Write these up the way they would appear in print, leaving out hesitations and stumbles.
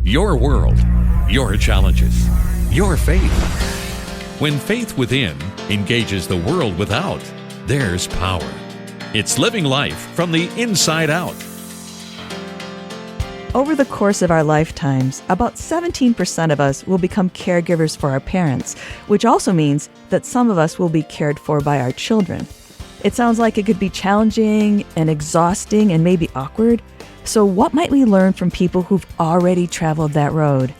Your world, your challenges, your faith. When faith within engages the world without, there's power. It's living life from the inside out. Over the course of our lifetimes, about 17% of us will become caregivers for our parents, which also means that some of us will be cared for by our children. It sounds like it could be challenging and exhausting and maybe awkward. So what might we learn from people who've already traveled that road?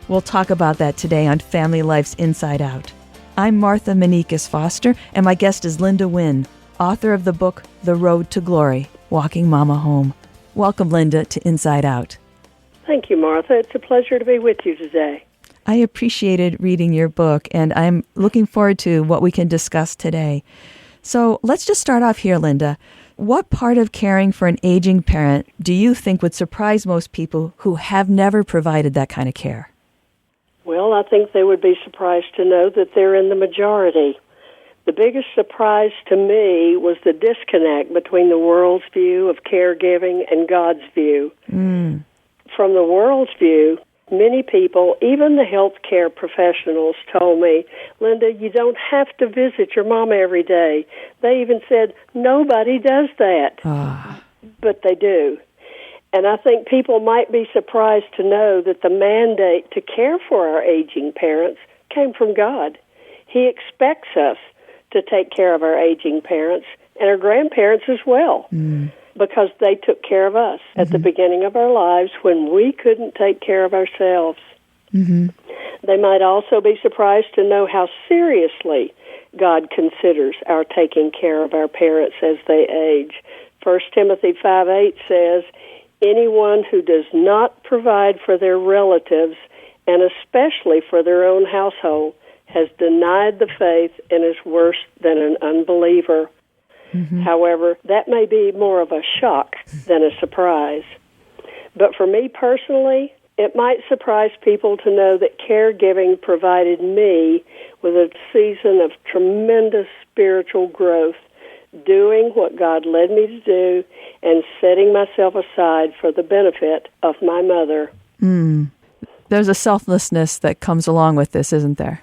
We'll talk about that today on Family Life's Inside Out. I'm Martha Manikas Foster, and my guest is Linda Winn, author of the book The Road to Glory, Walking Mama Home. Welcome, Linda, to Inside Out. Thank you, Martha. It's a pleasure to be with you today. I appreciated reading your book, and I'm looking forward to what we can discuss today. So let's just start off here, Linda. What part of caring for an aging parent do you think would surprise most people who have never provided that kind of care? Well, I think they would be surprised to know that they're in the majority. The biggest surprise to me was the disconnect between the world's view of caregiving and God's view. From the world's view, many people, even the healthcare professionals, told me, Linda, you don't have to visit your mom every day. They even said, nobody does that. But they do. And I think people might be surprised to know that the mandate to care for our aging parents came from God. He expects us to take care of our aging parents and our grandparents as well. Because they took care of us at the beginning of our lives when we couldn't take care of ourselves. They might also be surprised to know how seriously God considers our taking care of our parents as they age. 1 Timothy 5:8 says, anyone who does not provide for their relatives, and especially for their own household, has denied the faith and is worse than an unbeliever. However, that may be more of a shock than a surprise. But for me personally, it might surprise people to know that caregiving provided me with a season of tremendous spiritual growth, doing what God led me to do and setting myself aside for the benefit of my mother. There's a selflessness that comes along with this, isn't there?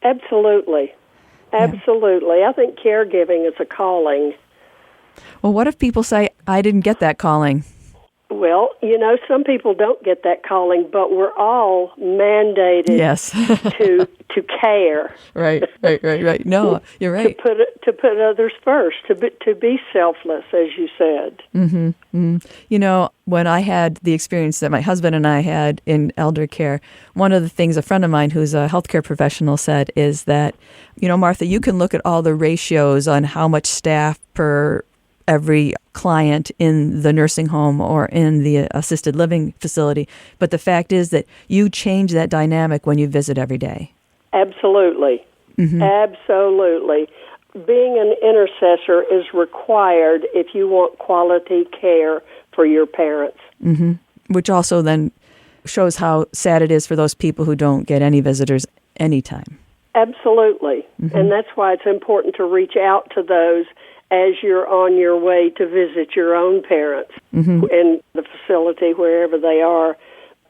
Absolutely. Absolutely. Yeah. I think caregiving is a calling. Well, what if people say, I didn't get that calling? Well, some people don't get that calling, but we're all mandated to care. Right. No, you're right. To put others first, to be selfless, as you said. When I had the experience that my husband and I had in elder care, one of the things a friend of mine who's a healthcare professional said is that, Martha, you can look at all the ratios on how much staff per every client in the nursing home or in the assisted living facility, but the fact is that you change that dynamic when you visit every day. Absolutely. Absolutely. Being an intercessor is required if you want quality care for your parents. Which also then shows how sad it is for those people who don't get any visitors anytime. Absolutely. And that's why it's important to reach out to those as you're on your way to visit your own parents in the facility, wherever they are.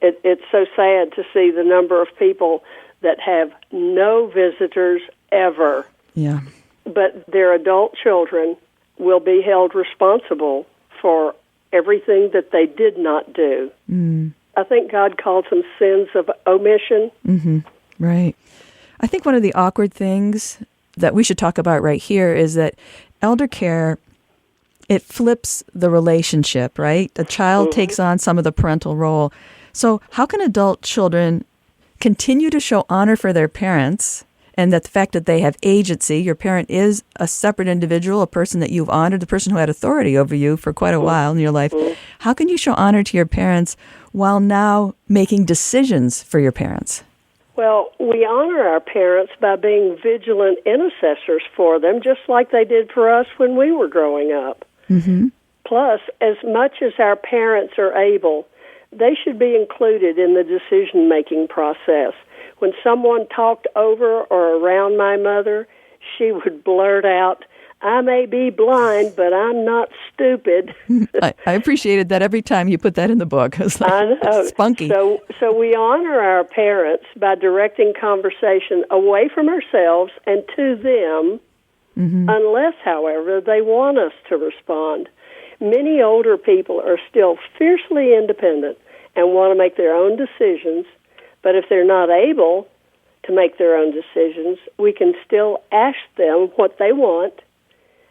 It's so sad to see the number of people that have no visitors ever. Yeah. But their adult children will be held responsible for everything that they did not do. I think God calls them sins of omission. Right. I think one of the awkward things that we should talk about right here is that elder care, it flips the relationship, right? The child takes on some of the parental role. So how can adult children continue to show honor for their parents and that the fact that they have agency, your parent is a separate individual, a person that you've honored, the person who had authority over you for quite a while in your life. How can you show honor to your parents while now making decisions for your parents? Well, we honor our parents by being vigilant intercessors for them, just like they did for us when we were growing up. Plus, as much as our parents are able, they should be included in the decision-making process. When someone talked over or around my mother, she would blurt out, I may be blind, but I'm not stupid. I appreciated that every time you put that in the book. It's like, I know. Spunky. So we honor our parents by directing conversation away from ourselves and to them, unless, however, they want us to respond. Many older people are still fiercely independent and want to make their own decisions, but if they're not able to make their own decisions, we can still ask them what they want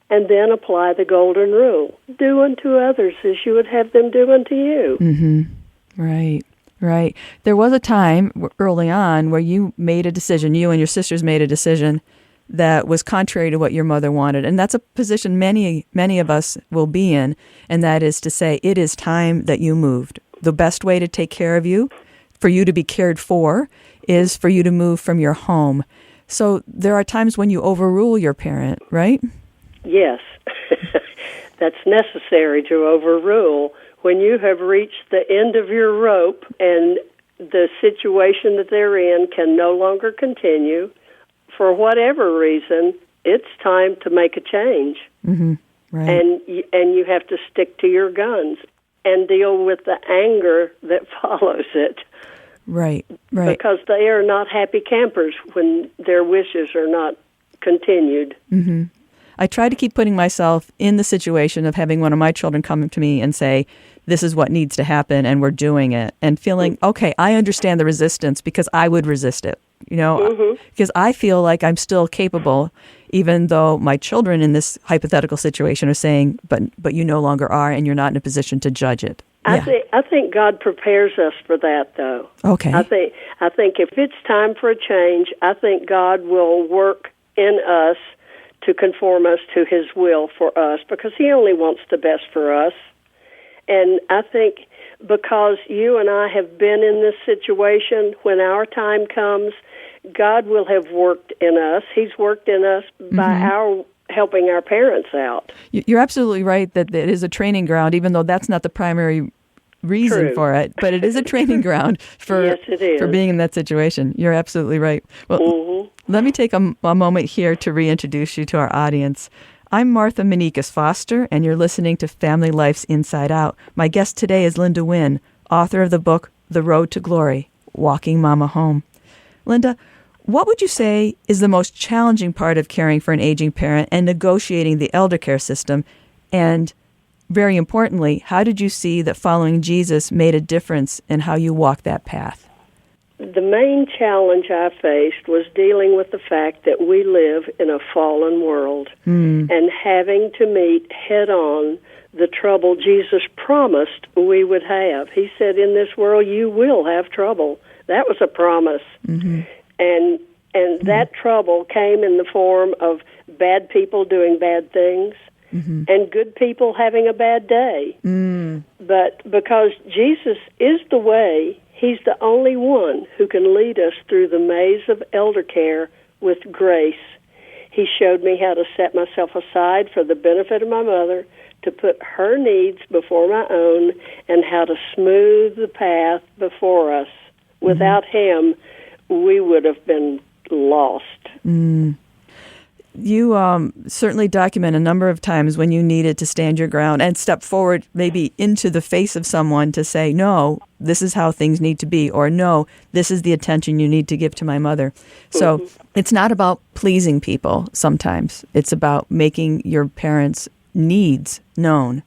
and then apply the golden rule. Do unto others as you would have them do unto you. Mm-hmm. Right. There was a time early on where you made a decision, you and your sisters made a decision that was contrary to what your mother wanted. And that's a position many of us will be in, and that is to say, it is time that you moved. The best way to take care of you, for you to be cared for, is for you to move from your home. So there are times when you overrule your parent, right? Yes. That's necessary to overrule. When you have reached the end of your rope and the situation that they're in can no longer continue, for whatever reason, it's time to make a change. Mm-hmm. Right. And you have to stick to your guns and deal with the anger that follows it. Right. Because they are not happy campers when their wishes are not continued. Mm-hmm. I try to keep putting myself in the situation of having one of my children come to me and say, this is what needs to happen, and we're doing it, and feeling, okay, I understand the resistance because I would resist it, because I feel like I'm still capable, even though my children in this hypothetical situation are saying, but you no longer are, and you're not in a position to judge it. I think God prepares us for that, though. Okay. I think if it's time for a change, I think God will work in us to conform us to His will for us, because He only wants the best for us. And I think because you and I have been in this situation, when our time comes, God will have worked in us. He's worked in us by our helping our parents out. You're absolutely right that it is a training ground, even though that's not the primary reason for it, but it is a training ground for yes, it is. For being in that situation. You're absolutely right. Well, let me take a moment here to reintroduce you to our audience. I'm Martha Manikas Foster, and you're listening to Family Life's Inside Out. My guest today is Linda Winn, author of the book The Road to Glory, Walking Mama Home. Linda, what would you say is the most challenging part of caring for an aging parent and negotiating the elder care system? And very importantly, how did you see that following Jesus made a difference in how you walk that path? The main challenge I faced was dealing with the fact that we live in a fallen world and having to meet head-on the trouble Jesus promised we would have. He said, in this world you will have trouble. That was a promise. And that trouble came in the form of bad people doing bad things and good people having a bad day. But because Jesus is the way, He's the only one who can lead us through the maze of elder care with grace. He showed me how to set myself aside for the benefit of my mother, to put her needs before my own, and how to smooth the path before us. Without Him, we would have been lost. You certainly document a number of times when you needed to stand your ground and step forward maybe into the face of someone to say, no, this is how things need to be, or no, this is the attention you need to give to my mother. So it's not about pleasing people sometimes. It's about making your parents' needs known.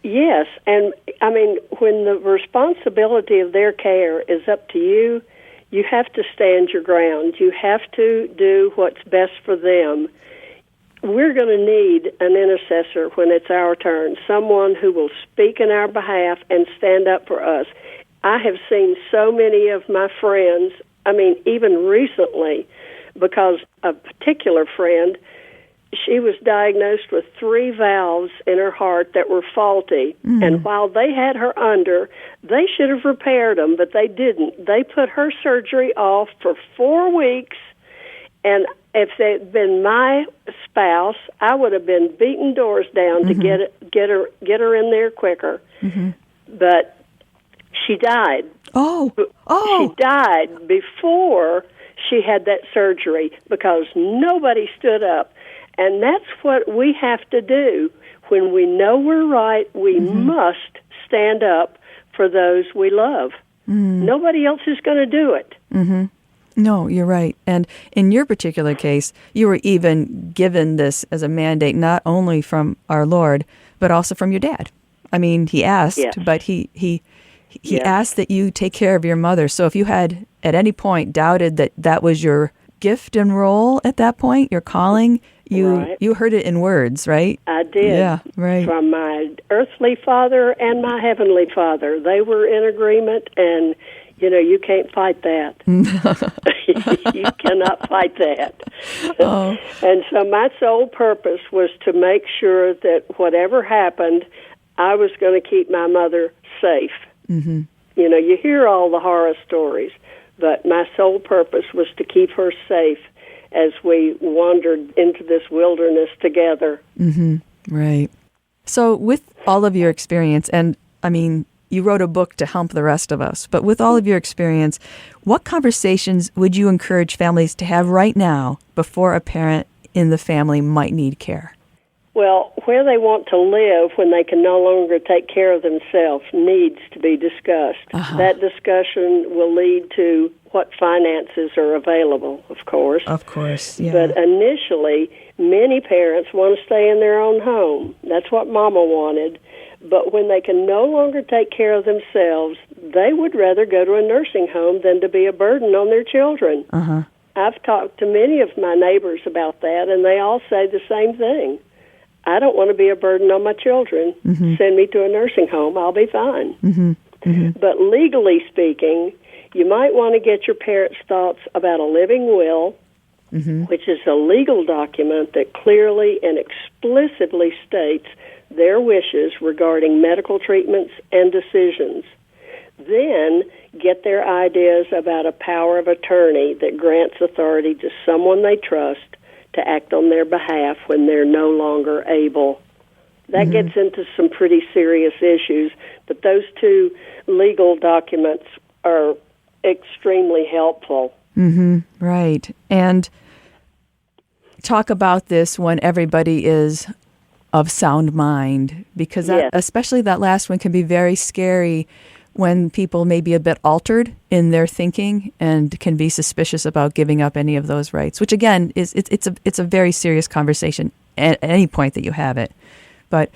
Yes, and I mean, when the responsibility of their care is up to you, you have to stand your ground. You have to do what's best for them. We're going to need an intercessor when it's our turn, someone who will speak in our behalf and stand up for us. I have seen so many of my friends, I mean, even recently, because a particular friend, she was diagnosed with 3 valves in her heart that were faulty. And while they had her under, they should have repaired them, but they didn't. They put her surgery off for 4 weeks, and if they'd been my spouse, I would have been beating doors down to get her in there quicker. But she died. She died before she had that surgery because nobody stood up. And that's what we have to do. When we know we're right, we must stand up for those we love. Nobody else is going to do it. No, you're right. And in your particular case, you were even given this as a mandate, not only from our Lord, but also from your dad. I mean, he asked, but he asked that you take care of your mother. So if you had at any point doubted that that was your gift and role at that point, your calling, you heard it in words, right? I did. Yeah, right. From my earthly father and my heavenly father. They were in agreement, and, you can't fight that. You cannot fight that. Oh. And so my sole purpose was to make sure that whatever happened, I was going to keep my mother safe. You hear all the horror stories, but my sole purpose was to keep her safe as we wandered into this wilderness together. Right. So with all of your experience, and I mean, you wrote a book to help the rest of us, but with all of your experience, what conversations would you encourage families to have right now before a parent in the family might need care? Well, where they want to live when they can no longer take care of themselves needs to be discussed. That discussion will lead to what finances are available, of course. Of course, yeah. But initially, many parents want to stay in their own home. That's what Mama wanted. But when they can no longer take care of themselves, they would rather go to a nursing home than to be a burden on their children. I've talked to many of my neighbors about that, and they all say the same thing. I don't want to be a burden on my children. Send me to a nursing home. I'll be fine. But legally speaking, you might want to get your parents' thoughts about a living will, which is a legal document that clearly and explicitly states their wishes regarding medical treatments and decisions. Then get their ideas about a power of attorney that grants authority to someone they trust to act on their behalf when they're no longer able. That gets into some pretty serious issues, but those two legal documents are extremely helpful. Right. And talk about this when everybody is of sound mind, because that, especially that last one, can be very scary when people may be a bit altered in their thinking and can be suspicious about giving up any of those rights, which again it's a very serious conversation at any point that you have it. But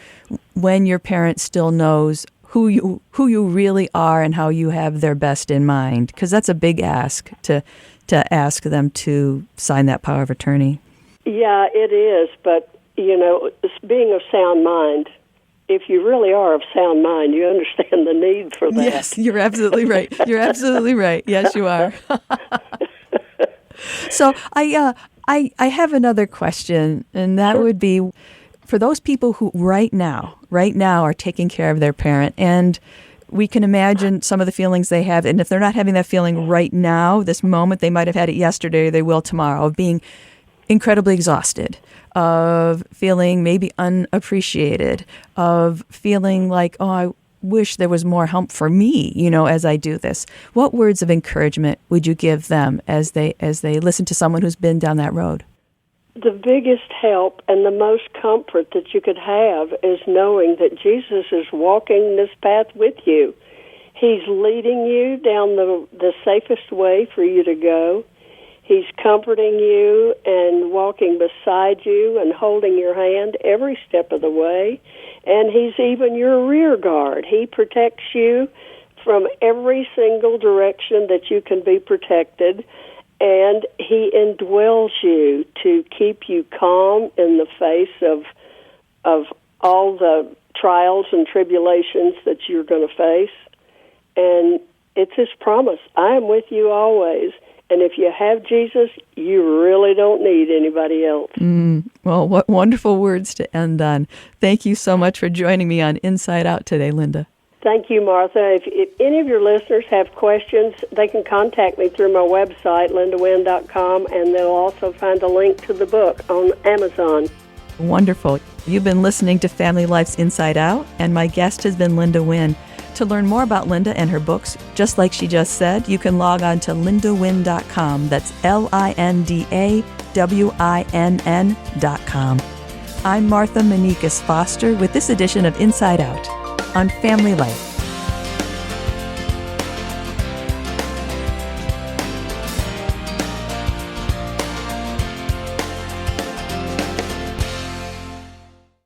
when your parent still knows who you really are and how you have their best in mind, because that's a big ask to ask them to sign that power of attorney. Yeah, it is, but being of sound mind, if you really are of sound mind, you understand the need for that. Yes, you're absolutely right. You're absolutely right. Yes, you are. So I have another question, and that would be for those people who right now are taking care of their parent, and we can imagine some of the feelings they have, and if they're not having that feeling right now, this moment, they might have had it yesterday or they will tomorrow, of being incredibly exhausted, of feeling maybe unappreciated, of feeling like, oh, I wish there was more help for me, as I do this. What words of encouragement would you give them as they listen to someone who's been down that road? The biggest help and the most comfort that you could have is knowing that Jesus is walking this path with you. He's leading you down the safest way for you to go. He's comforting you and walking beside you and holding your hand every step of the way. And he's even your rear guard. He protects you from every single direction that you can be protected. And he indwells you to keep you calm in the face of all the trials and tribulations that you're going to face. And it's his promise. I am with you always. And if you have Jesus, you really don't need anybody else. Well, what wonderful words to end on. Thank you so much for joining me on Inside Out today, Linda. Thank you, Martha. If any of your listeners have questions, they can contact me through my website, lindawinn.com, and they'll also find a link to the book on Amazon. Wonderful. You've been listening to Family Life's Inside Out, and my guest has been Linda Winn. To learn more about Linda and her books, just like she just said, you can log on to lindawinn.com. That's LINDAWINN.com. WINN.com. I'm Martha Manikas Foster with this edition of Inside Out on Family Life.